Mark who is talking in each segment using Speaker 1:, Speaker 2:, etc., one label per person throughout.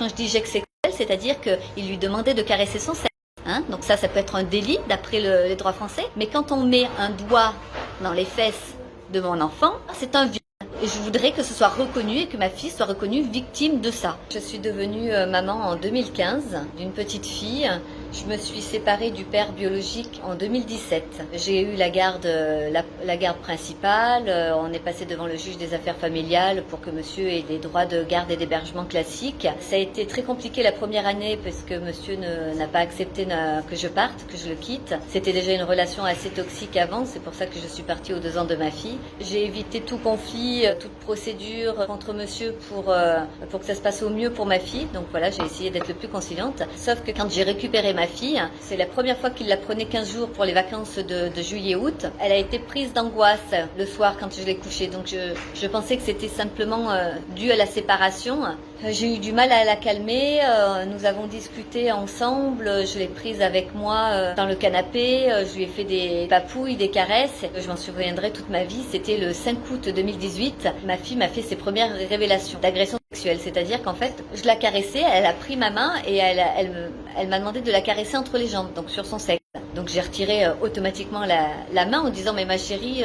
Speaker 1: quand je dis geste sexuel, c'est-à-dire qu'il lui demandait de caresser son sexe. Donc ça peut être un délit d'après les droits français. Mais quand on met un doigt dans les fesses de mon enfant, c'est un viol. Et je voudrais que ce soit reconnu et que ma fille soit reconnue victime de ça. Je suis devenue maman en 2015 d'une petite fille. Je me suis séparée du père biologique en 2017. J'ai eu la garde principale. On est passé devant le juge des affaires familiales pour que monsieur ait des droits de garde et d'hébergement classiques. Ça a été très compliqué la première année parce que monsieur n'a pas accepté que je parte, que je le quitte. C'était déjà une relation assez toxique avant. C'est pour ça que je suis partie aux 2 ans de ma fille. J'ai évité tout conflit, toute procédure contre monsieur pour que ça se passe au mieux pour ma fille. Donc voilà, j'ai essayé d'être le plus conciliante. Sauf que quand j'ai récupéré ma fille, c'est la première fois qu'il la prenait 15 jours pour les vacances de juillet-août. Elle a été prise d'angoisse le soir quand je l'ai couchée. Donc je pensais que c'était simplement dû à la séparation. J'ai eu du mal à la calmer. Nous avons discuté ensemble. Je l'ai prise avec moi dans le canapé. Je lui ai fait des papouilles, des caresses. Je m'en souviendrai toute ma vie. C'était le 5 août 2018. Ma fille m'a fait ses premières révélations d'agression sexuelle. C'est-à-dire qu'en fait, je la caressais, elle a pris ma main et elle m'a demandé de la caresser entre les jambes, donc sur son sexe. Donc j'ai retiré automatiquement la main en disant mais ma chérie,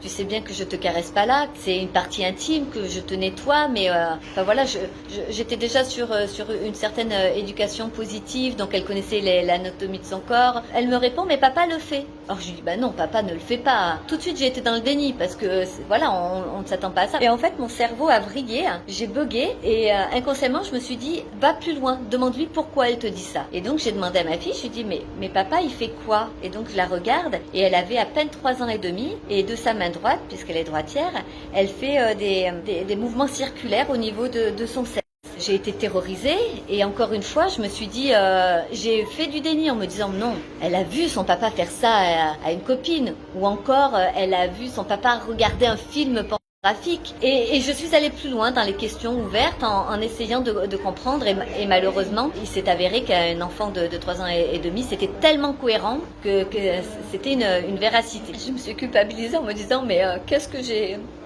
Speaker 1: tu sais bien que je te caresse pas là, c'est une partie intime que je te nettoie, mais enfin voilà, j'étais déjà sur une certaine éducation positive, donc elle connaissait l'anatomie de son corps. Elle me répond mais papa le fait. Alors je lui dis bah non, papa ne le fait pas. Tout de suite j'ai été dans le déni parce que voilà, on ne s'attend pas à ça. Et en fait mon cerveau a vrillé, j'ai bugué et inconsciemment je me suis dit va plus loin, demande-lui pourquoi elle te dit ça. Et donc j'ai demandé à ma fille, je lui dis mais papa il fait quoi? Et donc je la regarde et elle avait à peine 3 ans et demi et de sa main droite, puisqu'elle est droitière, elle fait des mouvements circulaires au niveau de son sexe. J'ai été terrorisée et encore une fois, je me suis dit, j'ai fait du déni en me disant non, elle a vu son papa faire ça à une copine ou encore elle a vu son papa regarder un film pornographique. Et je suis allée plus loin dans les questions ouvertes en essayant de comprendre et malheureusement, il s'est avéré qu'un enfant de 3 ans et demi, c'était tellement cohérent que c'était une véracité. Je me suis culpabilisée en me disant mais qu'est-ce que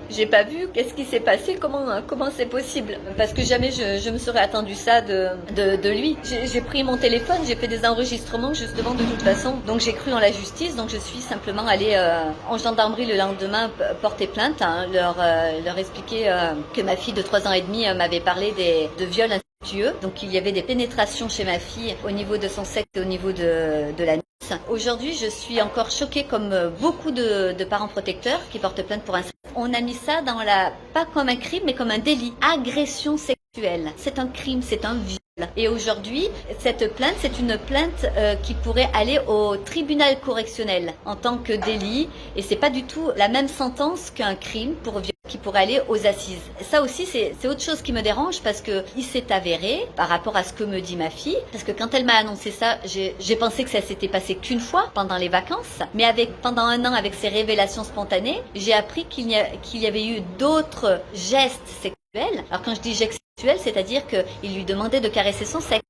Speaker 1: j'ai pas vu, qu'est-ce qui s'est passé, comment c'est possible? Parce que jamais je me serais attendu ça de lui. J'ai pris mon téléphone, j'ai fait des enregistrements justement de toute façon. Donc j'ai cru en la justice, donc je suis simplement allée en gendarmerie le lendemain porter plainte, leur expliquer que ma fille de 3 ans et demi m'avait parlé de viols incestueux. Donc il y avait des pénétrations chez ma fille au niveau de son sexe et au niveau de l'anus. Aujourd'hui, je suis encore choquée comme beaucoup de parents protecteurs qui portent plainte pour inceste. On a mis ça pas comme un crime, mais comme un délit. Agression sexuelle. C'est un crime, c'est un viol. Et aujourd'hui, cette plainte, c'est une plainte qui pourrait aller au tribunal correctionnel en tant que délit. Et c'est pas du tout la même sentence qu'un crime pour viol qui pourrait aller aux assises. Ça aussi, c'est autre chose qui me dérange parce que il s'est avéré par rapport à ce que me dit ma fille. Parce que quand elle m'a annoncé ça, j'ai pensé que ça s'était passé qu'une fois pendant les vacances. Mais pendant 1 an, avec ces révélations spontanées, j'ai appris qu'il y avait eu d'autres gestes sexuels. Alors quand je dis gestes sexuels, c'est-à-dire qu'il lui demandait de caresser son sexe.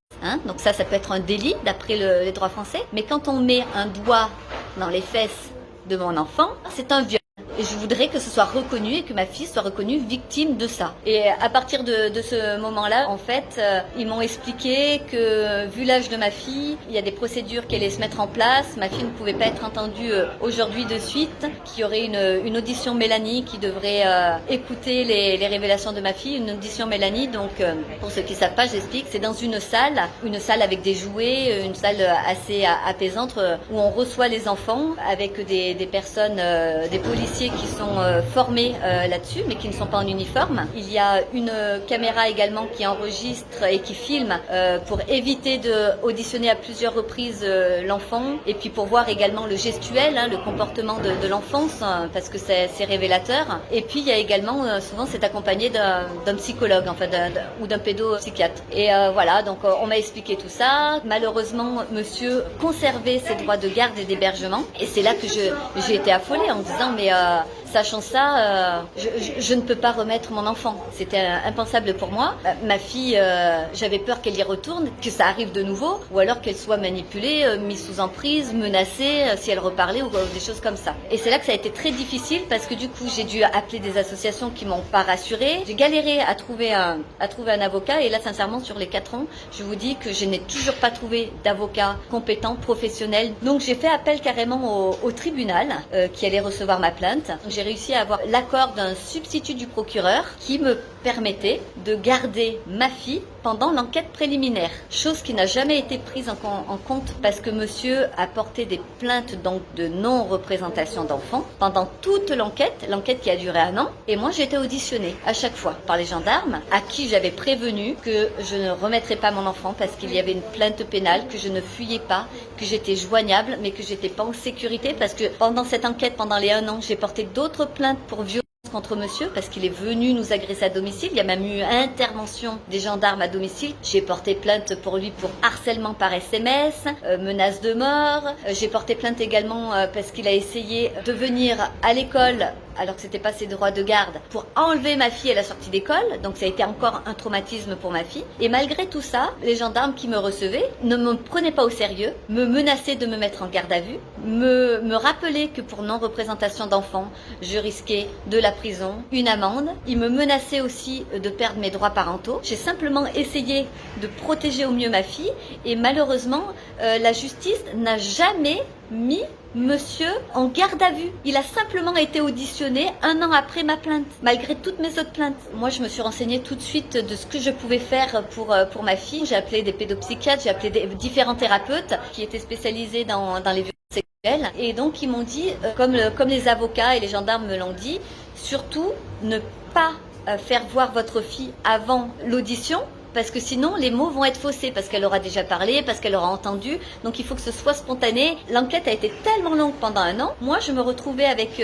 Speaker 1: Donc ça peut être un délit d'après les droits français. Mais quand on met un doigt dans les fesses de mon enfant, c'est un viol. Et je voudrais que ce soit reconnu et que ma fille soit reconnue victime de ça. Et à partir de ce moment-là, en fait, ils m'ont expliqué que, vu l'âge de ma fille, il y a des procédures qui allaient se mettre en place. Ma fille ne pouvait pas être entendue aujourd'hui de suite, qu'il y aurait une audition Mélanie qui devrait écouter les révélations de ma fille. Une audition Mélanie, donc, pour ceux qui ne savent pas, j'explique, c'est dans une salle avec des jouets, une salle assez apaisante où on reçoit les enfants avec des personnes, des policiers qui sont formés là-dessus, mais qui ne sont pas en uniforme. Il y a une caméra également qui enregistre et qui filme pour éviter d'auditionner à plusieurs reprises l'enfant, et puis pour voir également le gestuel, le comportement de l'enfance, parce que c'est révélateur. Et puis il y a également, souvent c'est accompagné d'un psychologue, enfin ou d'un pédopsychiatre. Et voilà, donc on m'a expliqué tout ça. Malheureusement, monsieur conservait ses droits de garde et d'hébergement, et c'est là que j'ai été affolée en me disant mais sachant ça, je ne peux pas remettre mon enfant. C'était impensable pour moi. Ma fille, j'avais peur qu'elle y retourne, que ça arrive de nouveau, ou alors qu'elle soit manipulée, mise sous emprise, menacée, si elle reparlait ou des choses comme ça. Et c'est là que ça a été très difficile parce que du coup, j'ai dû appeler des associations qui m'ont pas rassurée. J'ai galéré à trouver un avocat et là, sincèrement, sur les 4 ans, je vous dis que je n'ai toujours pas trouvé d'avocat compétent, professionnel. Donc, j'ai fait appel carrément au tribunal qui allait recevoir ma plainte. J'ai réussi à avoir l'accord d'un substitut du procureur qui me permettait de garder ma fille pendant l'enquête préliminaire. Chose qui n'a jamais été prise en compte parce que monsieur a porté des plaintes donc de non-représentation d'enfants pendant toute l'enquête qui a duré 1 an. Et moi, j'ai été auditionnée à chaque fois par les gendarmes à qui j'avais prévenu que je ne remettrais pas mon enfant parce qu'il y avait une plainte pénale, que je ne fuyais pas, que j'étais joignable, mais que j'étais pas en sécurité parce que pendant cette enquête, pendant les 1 an, j'ai porté d'autres plaintes pour violence contre monsieur parce qu'il est venu nous agresser à domicile. Il y a même eu intervention des gendarmes à domicile. J'ai porté plainte pour lui pour harcèlement par SMS, menace de mort. J'ai porté plainte également parce qu'il a essayé de venir à l'école alors que c'était pas ses droits de garde pour enlever ma fille à la sortie d'école. Donc ça a été encore un traumatisme pour ma fille. Et malgré tout ça, les gendarmes qui me recevaient ne me prenaient pas au sérieux, me menaçaient de me mettre en garde à vue, me rappelaient que pour non-représentation d'enfants, je risquais de la prison, une amende. Ils me menaçaient aussi de perdre mes droits parentaux. J'ai simplement essayé de protéger au mieux ma fille et malheureusement, la justice n'a jamais mis monsieur en garde à vue. Il a simplement été auditionné 1 an après ma plainte, malgré toutes mes autres plaintes. Moi, je me suis renseignée tout de suite de ce que je pouvais faire pour ma fille. J'ai appelé des pédopsychiatres, j'ai appelé différents thérapeutes qui étaient spécialisés dans les violences sexuelles. Et donc, ils m'ont dit, comme les avocats et les gendarmes me l'ont dit, surtout ne pas faire voir votre fille avant l'audition, parce que sinon les mots vont être faussés, parce qu'elle aura déjà parlé, parce qu'elle aura entendu, donc il faut que ce soit spontané. L'enquête a été tellement longue pendant 1 an. Moi, je me retrouvais avec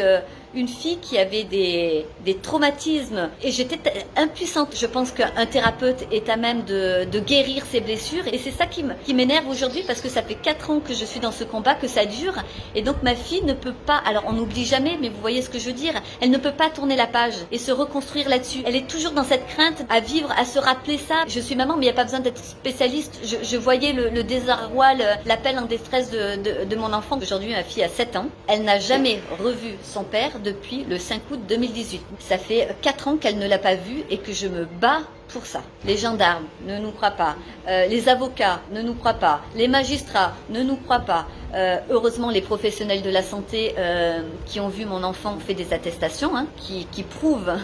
Speaker 1: une fille qui avait des traumatismes et j'étais impuissante. Je pense qu'un thérapeute est à même de guérir ses blessures et c'est ça qui m'énerve aujourd'hui parce que ça fait 4 ans que je suis dans ce combat, que ça dure et donc ma fille ne peut pas, alors on n'oublie jamais, mais vous voyez ce que je veux dire, elle ne peut pas tourner la page et se reconstruire là-dessus. Elle est toujours dans cette crainte à vivre, à se rappeler ça. Je suis maman, mais il n'y a pas besoin d'être spécialiste. Je voyais le désarroi, l'appel en détresse de mon enfant. Aujourd'hui, ma fille a 7 ans. Elle n'a jamais revu son père depuis le 5 août 2018. Ça fait 4 ans qu'elle ne l'a pas vu et que je me bats pour ça. Les gendarmes ne nous croient pas, les avocats ne nous croient pas, les magistrats ne nous croient pas. Heureusement, les professionnels de la santé qui ont vu mon enfant ont fait des attestations qui prouvent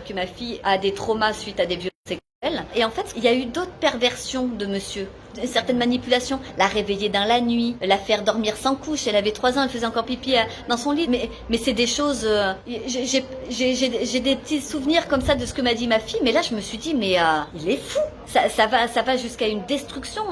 Speaker 1: que ma fille a des traumas suite à des violences sexuelles. Et en fait, il y a eu d'autres perversions de monsieur. Certaines manipulations, la réveiller dans la nuit, la faire dormir sans couche. Elle avait 3 ans, elle faisait encore pipi dans son lit. Mais c'est des choses. J'ai des petits souvenirs comme ça de ce que m'a dit ma fille. Mais là, je me suis dit, mais il est fou. Ça va jusqu'à une destruction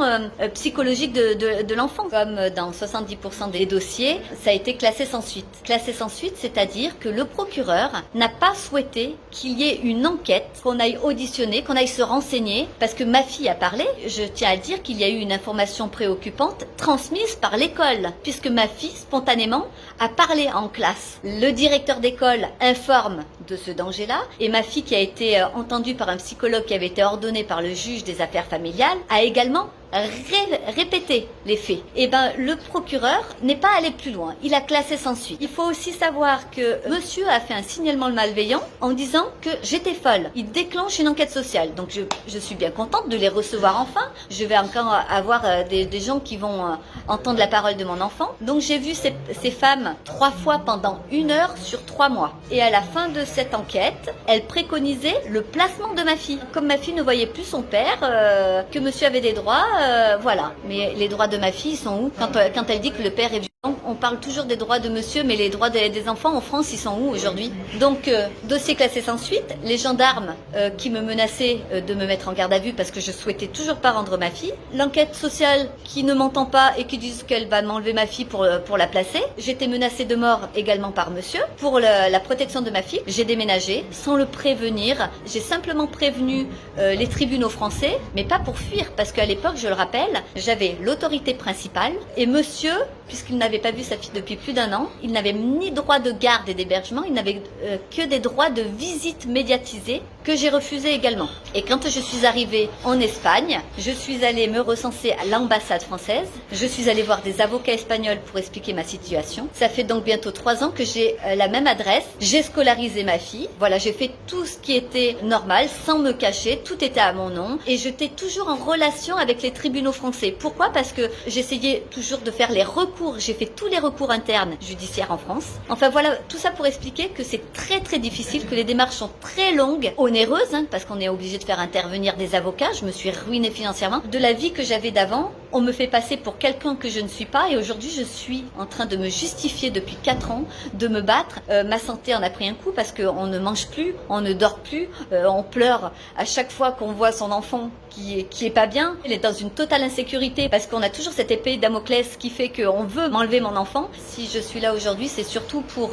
Speaker 1: psychologique de l'enfant. Comme dans 70% des dossiers, ça a été classé sans suite. Classé sans suite, c'est-à-dire que le procureur n'a pas souhaité qu'il y ait une enquête, qu'on aille auditionner, qu'on aille se renseigner, parce que ma fille a parlé. Je tiens à dire qu'il y a eu une information préoccupante transmise par l'école, puisque ma fille, spontanément, a parlé en classe. Le directeur d'école informe de ce danger-là, et ma fille, qui a été entendue par un psychologue qui avait été ordonné par le juge des affaires familiales, a également répéter les faits. Et ben le procureur n'est pas allé plus loin. Il a classé sans suite. Il faut aussi savoir que monsieur a fait un signalement malveillant en disant que j'étais folle. Il déclenche une enquête sociale. Donc je suis bien contente de les recevoir enfin. Je vais encore avoir des gens qui vont entendre la parole de mon enfant. Donc j'ai vu ces femmes 3 fois pendant 1 heure sur 3 mois. Et à la fin de cette enquête, elle préconisait le placement de ma fille. Comme ma fille ne voyait plus son père, que monsieur avait des droits, voilà. Mais les droits de ma fille sont où quand elle dit que le père est violent, on parle toujours des droits de monsieur, mais les droits des enfants en France, ils sont où aujourd'hui? Donc, dossier classé sans suite. Les gendarmes qui me menaçaient de me mettre en garde à vue parce que je souhaitais toujours pas rendre ma fille. L'enquête sociale qui ne m'entend pas et qui dit qu'elle va m'enlever ma fille pour la placer. J'étais menacée de mort également par monsieur. Pour la protection de ma fille, j'ai déménagé sans le prévenir. J'ai simplement prévenu les tribunaux français, mais pas pour fuir, parce qu'à l'époque, je le rappelle, j'avais l'autorité principale et monsieur puisqu'il n'avait pas vu sa fille depuis plus d'1 an. Il n'avait ni droit de garde et d'hébergement, il n'avait que des droits de visite médiatisée que j'ai refusé également. Et quand je suis arrivée en Espagne, je suis allée me recenser à l'ambassade française. Je suis allée voir des avocats espagnols pour expliquer ma situation. Ça fait donc bientôt 3 ans que j'ai la même adresse. J'ai scolarisé ma fille. Voilà, j'ai fait tout ce qui était normal, sans me cacher. Tout était à mon nom. Et j'étais toujours en relation avec les tribunaux français. Pourquoi? Parce que j'essayais toujours de faire les recours. J'ai fait tous les recours internes judiciaires en France. Enfin voilà, tout ça pour expliquer que c'est très très difficile, que les démarches sont très longues, onéreuses, parce qu'on est obligé de faire intervenir des avocats. Je me suis ruinée financièrement. De la vie que j'avais d'avant, on me fait passer pour quelqu'un que je ne suis pas, et aujourd'hui je suis en train de me justifier depuis 4 ans, de me battre. Ma santé en a pris un coup parce qu'on ne mange plus, on ne dort plus, on pleure à chaque fois qu'on voit son enfant qui est pas bien. Elle est dans une totale insécurité parce qu'on a toujours cette épée Damoclès qui fait qu'on veut m'enlever mon enfant. Si je suis là aujourd'hui, c'est surtout pour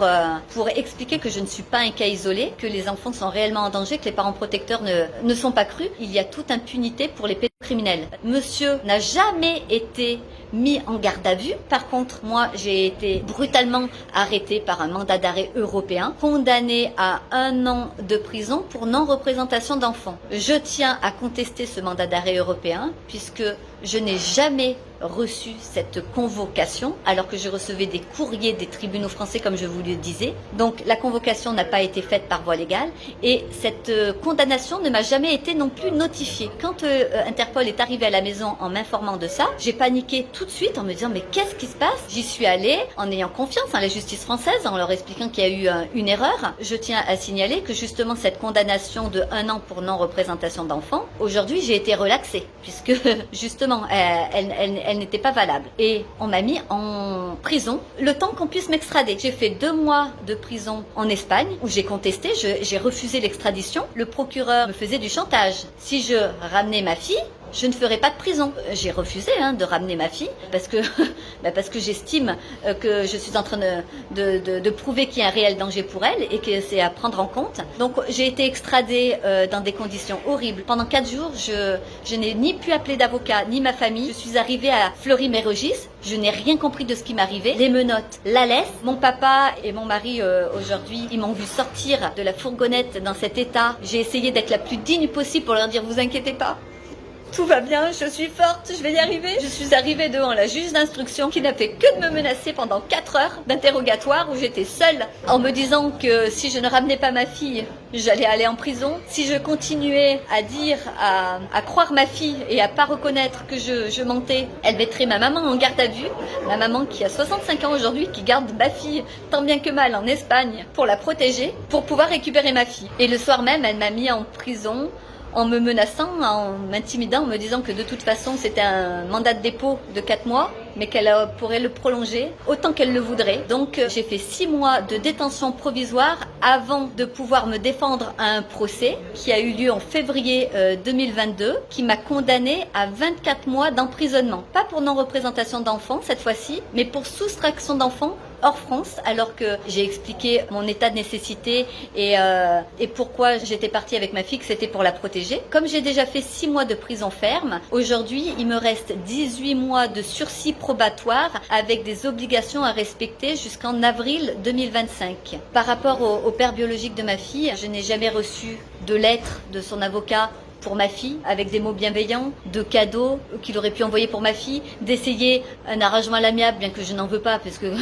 Speaker 1: expliquer que je ne suis pas un cas isolé, que les enfants sont réellement en danger, que les parents protecteurs ne sont pas crus. Il y a toute impunité pour les pédocriminels. Monsieur n'a jamais été mis en garde à vue. Par contre, moi, j'ai été brutalement arrêtée par un mandat d'arrêt européen, condamnée à 1 an de prison pour non-représentation d'enfants. Je tiens à contester ce mandat d'arrêt européen puisque je n'ai jamais reçu cette convocation alors que je recevais des courriers des tribunaux français comme je vous le disais. Donc la convocation n'a pas été faite par voie légale et cette condamnation ne m'a jamais été non plus notifiée. Quand Interpol est arrivé à la maison en m'informant de ça, j'ai paniqué tout de suite en me disant mais qu'est-ce qui se passe? J'y suis allée en ayant confiance en la justice française, en leur expliquant qu'il y a eu une erreur. Je tiens à signaler que justement cette condamnation de 1 an pour non-représentation d'enfants, aujourd'hui j'ai été relaxée puisque justement elle n'était pas valable. Et on m'a mis en prison le temps qu'on puisse m'extrader. J'ai fait 2 mois de prison en Espagne où j'ai contesté, j'ai refusé l'extradition. Le procureur me faisait du chantage. Si je ramenais ma fille, je ne ferai pas de prison. J'ai refusé de ramener ma fille parce que j'estime que je suis en train de prouver qu'il y a un réel danger pour elle et que c'est à prendre en compte. Donc j'ai été extradée dans des conditions horribles. Pendant 4 jours, je n'ai ni pu appeler d'avocat ni ma famille. Je suis arrivée à Fleury-Mérogis. Je n'ai rien compris de ce qui m'arrivait. Les menottes, la laisse. Mon papa et mon mari aujourd'hui, ils m'ont vu sortir de la fourgonnette dans cet état. J'ai essayé d'être la plus digne possible pour leur dire vous inquiétez pas. Tout va bien, je suis forte, je vais y arriver. Je suis arrivée devant la juge d'instruction qui n'a fait que de me menacer pendant 4 heures d'interrogatoire où j'étais seule en me disant que si je ne ramenais pas ma fille, j'allais aller en prison. Si je continuais à dire, à croire ma fille et à pas reconnaître que je mentais, elle mettrait ma maman en garde à vue. Ma maman qui a 65 ans aujourd'hui, qui garde ma fille tant bien que mal en Espagne pour la protéger, pour pouvoir récupérer ma fille. Et le soir même, elle m'a mis en prison en me menaçant, en m'intimidant, en me disant que de toute façon c'était un mandat de dépôt de 4 mois, mais qu'elle pourrait le prolonger autant qu'elle le voudrait. Donc j'ai fait 6 mois de détention provisoire avant de pouvoir me défendre à un procès qui a eu lieu en février 2022, qui m'a condamnée à 24 mois d'emprisonnement. Pas pour non-représentation d'enfants cette fois-ci, mais pour soustraction d'enfants hors France, alors que j'ai expliqué mon état de nécessité et pourquoi j'étais partie avec ma fille, que c'était pour la protéger. Comme j'ai déjà fait 6 mois de prison ferme, aujourd'hui il me reste 18 mois de sursis probatoire avec des obligations à respecter jusqu'en avril 2025. Par rapport au père biologique de ma fille, je n'ai jamais reçu de lettre de son avocat pour ma fille, avec des mots bienveillants, de cadeaux qu'il aurait pu envoyer pour ma fille, d'essayer un arrangement à l'amiable, bien que je n'en veux pas, parce que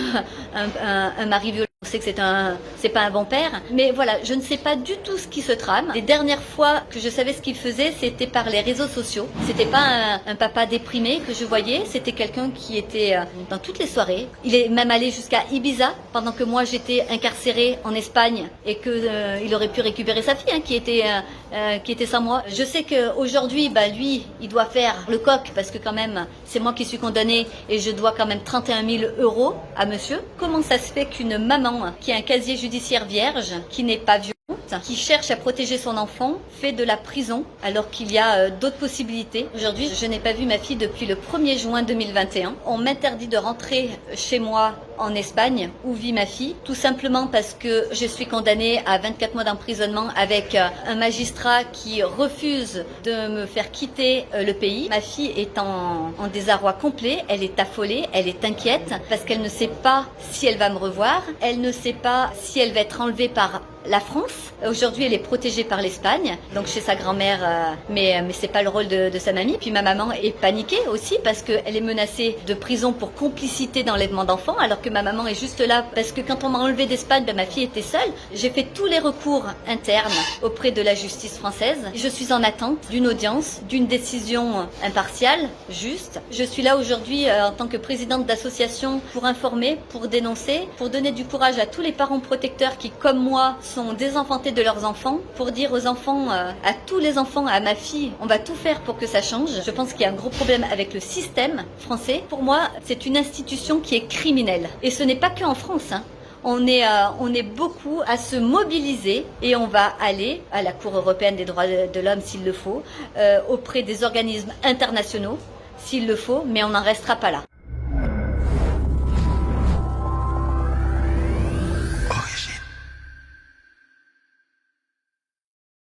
Speaker 1: un mari violent, on sait que c'est pas un bon père. Mais voilà, je ne sais pas du tout ce qui se trame. Les dernières fois que je savais ce qu'il faisait, c'était par les réseaux sociaux. C'était pas un papa déprimé que je voyais, c'était quelqu'un qui était dans toutes les soirées. Il est même allé jusqu'à Ibiza, pendant que moi j'étais incarcérée en Espagne, et que il aurait pu récupérer sa fille, qui était sans moi. Je sais qu'aujourd'hui, lui, il doit faire le coq, parce que quand même, c'est moi qui suis condamnée, et je dois quand même 31 000 € à monsieur. Comment ça se fait qu'une maman qui a un casier judiciaire vierge, qui n'est pas violente, qui cherche à protéger son enfant fait de la prison alors qu'il y a d'autres possibilités. Aujourd'hui, je n'ai pas vu ma fille depuis le 1er juin 2021. On m'interdit de rentrer chez moi en Espagne où vit ma fille, tout simplement parce que je suis condamnée à 24 mois d'emprisonnement avec un magistrat qui refuse de me faire quitter le pays. Ma fille est en désarroi complet, elle est affolée, elle est inquiète parce qu'elle ne sait pas si elle va me revoir, elle ne sait pas si elle va être enlevée par la France. Aujourd'hui, elle est protégée par l'Espagne, donc chez sa grand-mère, mais c'est pas le rôle de sa mamie. Puis ma maman est paniquée aussi parce qu'elle est menacée de prison pour complicité d'enlèvement d'enfants, alors que ma maman est juste là parce que quand on m'a enlevée d'Espagne, ma fille était seule. J'ai fait tous les recours internes auprès de la justice française. Je suis en attente d'une audience, d'une décision impartiale, juste. Je suis là aujourd'hui en tant que présidente d'association pour informer, pour dénoncer, pour donner du courage à tous les parents protecteurs qui, comme moi, sont désenfantés de leurs enfants, pour dire aux enfants, à tous les enfants, à ma fille, on va tout faire pour que ça change. Je pense qu'il y a un gros problème avec le système français. Pour moi, c'est une institution qui est criminelle. Et ce n'est pas que en France, hein. On est beaucoup à se mobiliser et on va aller à la Cour européenne des droits de l'homme s'il le faut, auprès des organismes internationaux s'il le faut, mais on n'en restera pas là.